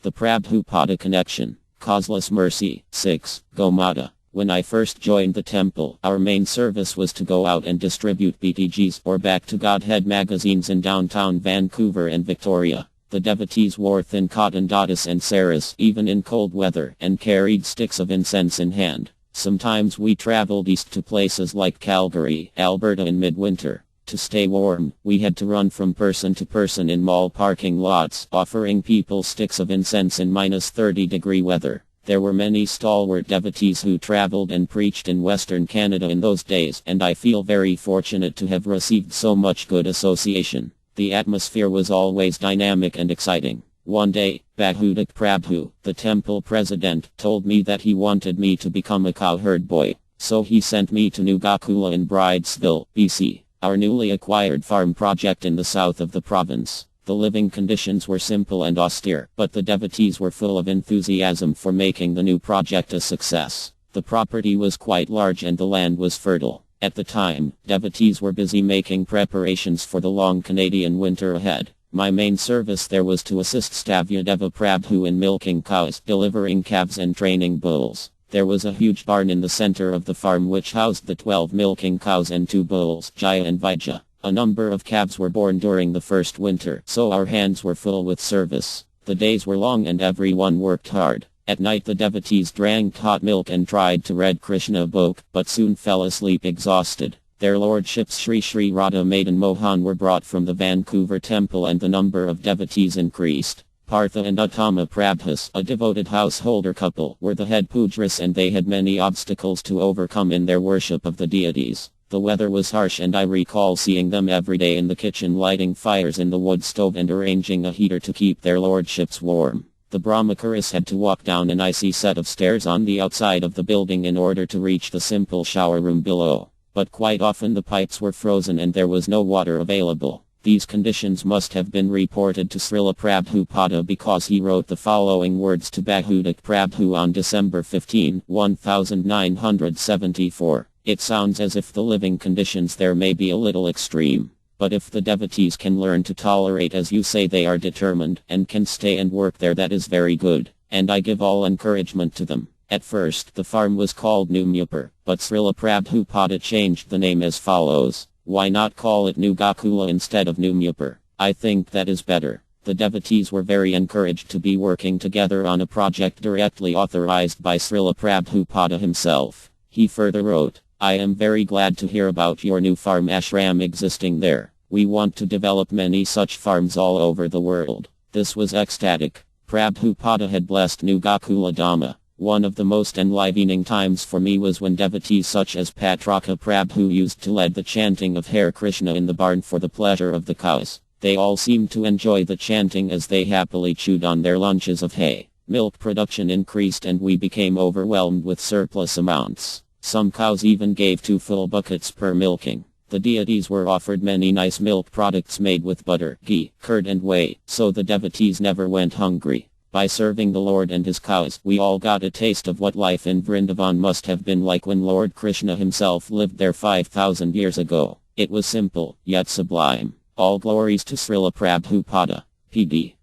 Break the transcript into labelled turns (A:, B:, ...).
A: The Prabhupada Connection. Causeless Mercy. 6. Gomata. When I first joined the temple, our main service was to go out and distribute BTGs or Back to Godhead magazines in downtown Vancouver and Victoria. The devotees wore thin cotton dhotis and saris even in cold weather and carried sticks of incense in hand. Sometimes we traveled east to places like Calgary, Alberta in midwinter. To stay warm, we had to run from person to person in mall parking lots, offering people sticks of incense in minus 30-degree weather. There were many stalwart devotees who traveled and preached in Western Canada in those days, and I feel very fortunate to have received so much good association. The atmosphere was always dynamic and exciting. One day, PRABHUPADA Prabhu, the temple president, told me that he wanted me to become a cowherd boy. So he sent me to New Gakula in Bridesville, BC. Our newly acquired farm project in the south of the province. The living conditions were simple and austere, but the devotees were full of enthusiasm for making the new project a success. The property was quite large and the land was fertile. At the time, devotees were busy making preparations for the long Canadian winter ahead. My main service there was to assist Stavyadeva Prabhu in milking cows, delivering calves and training bulls. There was a huge barn in the center of the farm which housed the 12 milking cows and 2 bulls, Jaya and Vijaya. A number of calves were born during the first winter, so our hands were full with service. The days were long and everyone worked hard. At night the devotees drank hot milk and tried to read Krishna book, but soon fell asleep exhausted. Their lordships Sri Sri Radha Madan Mohan were brought from the Vancouver temple and the number of devotees increased. Partha and Uttama Prabhas, a devoted householder couple, were the head pujaris and they had many obstacles to overcome in their worship of the deities. The weather was harsh and I recall seeing them every day in the kitchen lighting fires in the wood stove and arranging a heater to keep their lordships warm. The Brahmacharis had to walk down an icy set of stairs on the outside of the building in order to reach the simple shower room below. But quite often the pipes were frozen and there was no water available. These conditions must have been reported to Srila Prabhupada because he wrote the following words to PRABHUPADA Prabhu on December 15, 1974. It sounds as if the living conditions there may be a little extreme. But if the devotees can learn to tolerate as you say they are determined and can stay and work there, that is very good. And I give all encouragement to them. At first the farm was called New Mupur, but Srila Prabhupada changed the name as follows. Why not call it New Gakula instead of New Mupur? I think that is better. The devotees were very encouraged to be working together on a project directly authorized by Srila Prabhupada himself. He further wrote, I am very glad to hear about your new farm ashram existing there. We want to develop many such farms all over the world. This was ecstatic. Prabhupada had blessed New Gakula Dhamma. One of the most enlivening times for me was when devotees such as Patraka Prabhu used to lead the chanting of Hare Krishna in the barn for the pleasure of the cows. They all seemed to enjoy the chanting as they happily chewed on their lunches of hay. Milk production increased and we became overwhelmed with surplus amounts. Some cows even gave 2 full buckets per milking. The deities were offered many nice milk products made with butter, ghee, curd and whey, so the devotees never went hungry. By serving the Lord and his cows, we all got a taste of what life in Vrindavan must have been like when Lord Krishna himself lived there 5,000 years ago. It was simple, yet sublime. All glories to Srila Prabhupada. PD.